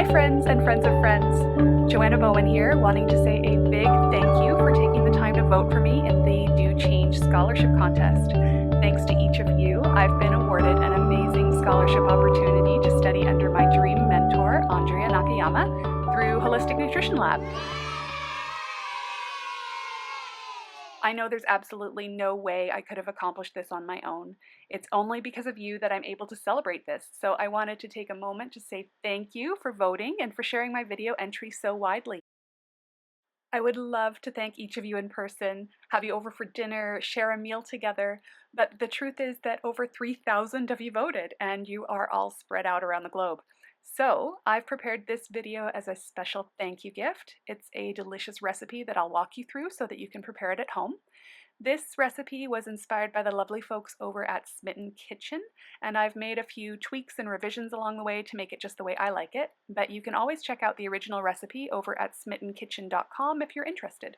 Hi friends and friends of friends. Joanna Bowen here, wanting to say a big thank you for taking the time to vote for me in the Do Change Scholarship Contest. Thanks to each of you, I've been awarded an amazing scholarship opportunity to study under my dream mentor, Andrea Nakayama, through Holistic Nutrition Lab. I know there's absolutely no way I could have accomplished this on my own. It's only because of you that I'm able to celebrate this, so I wanted to take a moment to say thank you for voting and for sharing my video entry so widely. I would love to thank each of you in person, have you over for dinner, share a meal together, but the truth is that over 3,000 of you voted, and you are all spread out around the globe. So I've prepared this video as a special thank you gift. It's a delicious recipe that I'll walk you through so that you can prepare it at home. This recipe was inspired by the lovely folks over at Smitten Kitchen, and I've made a few tweaks and revisions along the way to make it just the way I like it, but you can always check out the original recipe over at smittenkitchen.com if you're interested.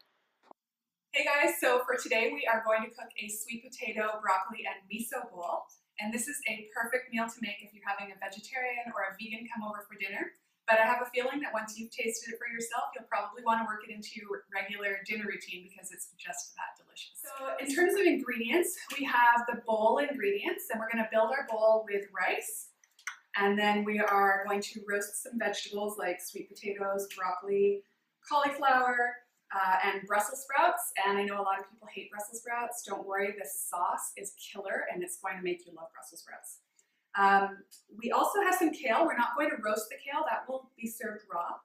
Hey guys, so for today we are going to cook a sweet potato, broccoli, and miso bowl. And this is a perfect meal to make if you're having a vegetarian or a vegan come over for dinner. But I have a feeling that once you've tasted it for yourself, you'll probably want to work it into your regular dinner routine because it's just that delicious. So in terms of ingredients, we have the bowl ingredients, and we're going to build our bowl with rice. And then we are going to roast some vegetables like sweet potatoes, broccoli, cauliflower, and Brussels sprouts. And I know a lot of people hate Brussels sprouts. Don't worry, this sauce is killer and it's going to make you love Brussels sprouts. We also have some kale. We're not going to roast the kale, that will be served raw.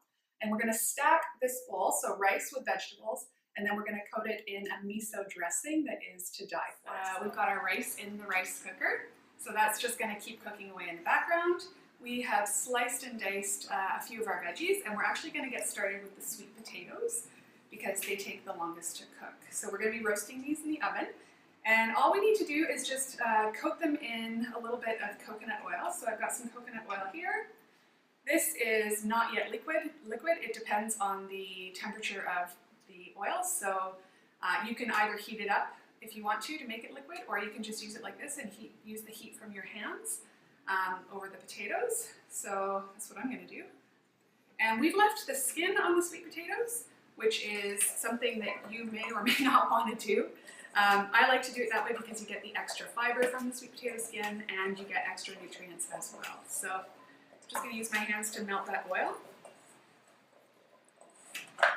And we're going to stack this bowl, so rice with vegetables, and then we're going to coat it in a miso dressing that is to die for. We've got our rice in the rice cooker, so that's just going to keep cooking away in the background. We have sliced and diced a few of our veggies, and we're actually going to get started with the sweet potatoes because they take the longest to cook. So we're going to be roasting these in the oven. And all we need to do is just coat them in a little bit of coconut oil. So I've got some coconut oil here. This is not yet liquid. It depends on the temperature of the oil. So you can either heat it up if you want to make it liquid, or you can just use it like this and use the heat from your hands over the potatoes. So that's what I'm going to do. And we've left the skin on the sweet potatoes, which is something that you may or may not want to do. I like to do it that way because you get the extra fiber from the sweet potato skin and you get extra nutrients as well. So I'm just going to use my hands to melt that oil.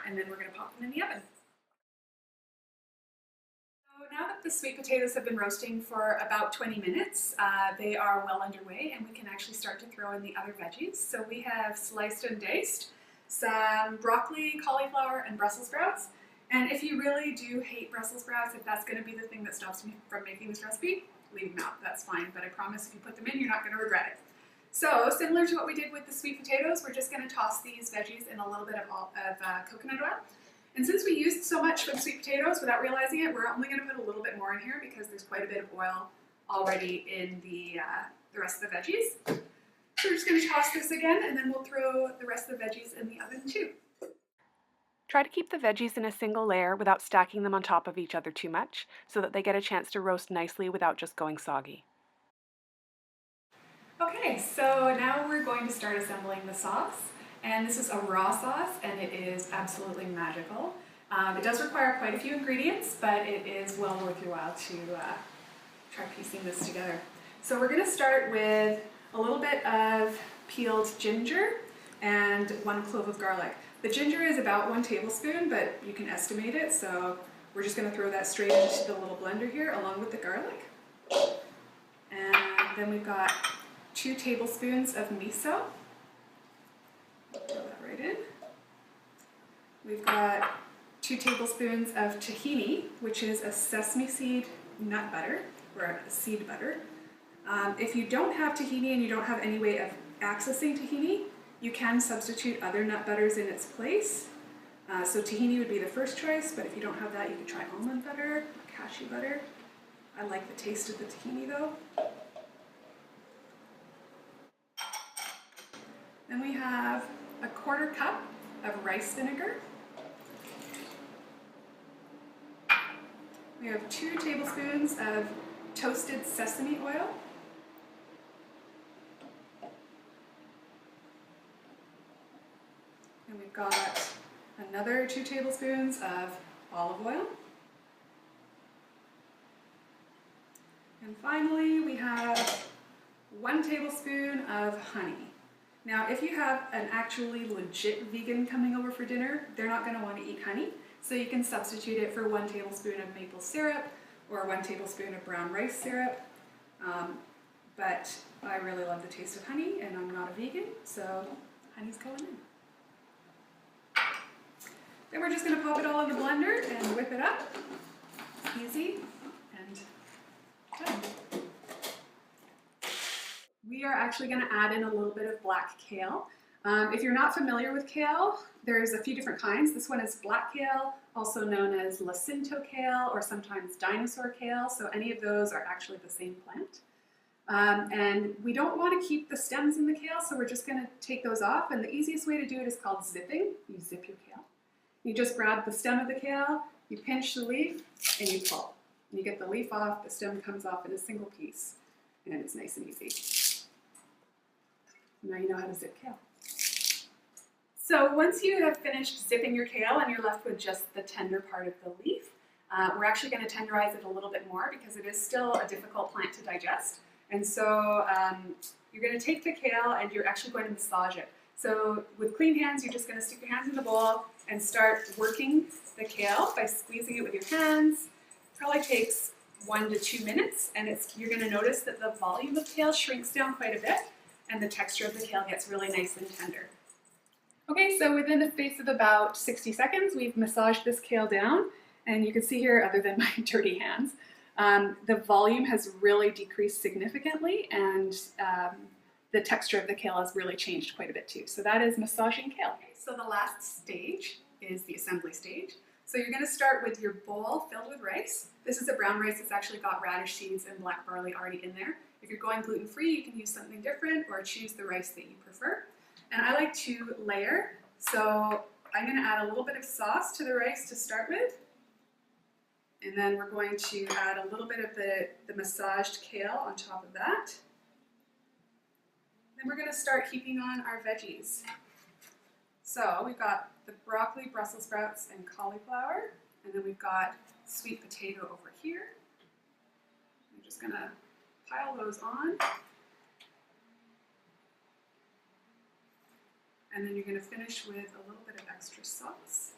And then we're going to pop them in the oven. So now that the sweet potatoes have been roasting for about 20 minutes, they are well underway and we can actually start to throw in the other veggies. So we have sliced and diced some broccoli, cauliflower, and Brussels sprouts. And if you really do hate Brussels sprouts, if that's going to be the thing that stops me from making this recipe, leave them out, that's fine. But I promise if you put them in, you're not going to regret it. So similar to what we did with the sweet potatoes, we're just going to toss these veggies in a little bit of coconut oil. And since we used so much for the sweet potatoes without realizing it, we're only going to put a little bit more in here because there's quite a bit of oil already in the rest of the veggies. So we're just going to toss this again, and then we'll throw the rest of the veggies in the oven too. Try to keep the veggies in a single layer without stacking them on top of each other too much, so that they get a chance to roast nicely without just going soggy. Okay, so now we're going to start assembling the sauce. And this is a raw sauce, and it is absolutely magical. It does require quite a few ingredients, but it is well worth your while to try piecing this together. So we're going to start with a little bit of peeled ginger and 1 clove of garlic. The ginger is about 1 tablespoon, but you can estimate it, so we're just going to throw that straight into the little blender here along with the garlic. And then we've got 2 tablespoons of miso. Throw that right in. We've got 2 tablespoons of tahini, which is a sesame seed nut butter, or a seed butter. If you don't have tahini and you don't have any way of accessing tahini, you can substitute other nut butters in its place. So tahini would be the first choice, but if you don't have that, you can try almond butter or cashew butter. I like the taste of the tahini though. Then we have a 1/4 cup of rice vinegar. We have 2 tablespoons of toasted sesame oil. we've got another 2 tablespoons of olive oil. And finally, we have 1 tablespoon of honey. Now, if you have an actually legit vegan coming over for dinner, they're not going to want to eat honey, so you can substitute it for 1 tablespoon of maple syrup or 1 tablespoon of brown rice syrup. But I really love the taste of honey, and I'm not a vegan, so honey's going in. Then we're just going to pop it all in the blender and whip it up. Easy and done. We are actually going to add in a little bit of black kale. If you're not familiar with kale, there's a few different kinds. This one is black kale, also known as Jacinto kale or sometimes dinosaur kale. So any of those are actually the same plant. And we don't want to keep the stems in the kale, so we're just going to take those off. And the easiest way to do it is called zipping. You zip your kale. You just grab the stem of the kale, you pinch the leaf, and you pull. And you get the leaf off, the stem comes off in a single piece, and it's nice and easy. Now you know how to zip kale. So once you have finished zipping your kale and you're left with just the tender part of the leaf, we're actually going to tenderize it a little bit more because it is still a difficult plant to digest. And so you're going to take the kale and you're actually going to massage it. So with clean hands, you're just going to stick your hands in the bowl and start working the kale by squeezing it with your hands. It probably takes 1 to 2 minutes, and you're going to notice that the volume of kale shrinks down quite a bit, and the texture of the kale gets really nice and tender. Okay, so within the space of about 60 seconds, we've massaged this kale down, and you can see here, other than my dirty hands, the volume has really decreased significantly, and the texture of the kale has really changed quite a bit too. So that is massaging kale. Okay, so the last stage is the assembly stage. So you're going to start with your bowl filled with rice. This is a brown rice that's actually got radish seeds and black barley already in there. If you're going gluten-free, you can use something different or choose the rice that you prefer. And I like to layer, so I'm going to add a little bit of sauce to the rice to start with. And then we're going to add a little bit of the massaged kale on top of that. Then we're going to start heaping on our veggies. So we've got the broccoli, Brussels sprouts, and cauliflower. And then we've got sweet potato over here. I'm just going to pile those on. And then you're going to finish with a little bit of extra sauce.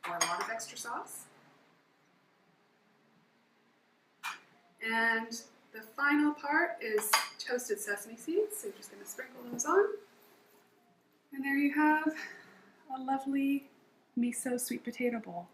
Or a lot of extra sauce. And the final part is toasted sesame seeds, so you're just going to sprinkle those on. And there you have a lovely miso sweet potato bowl.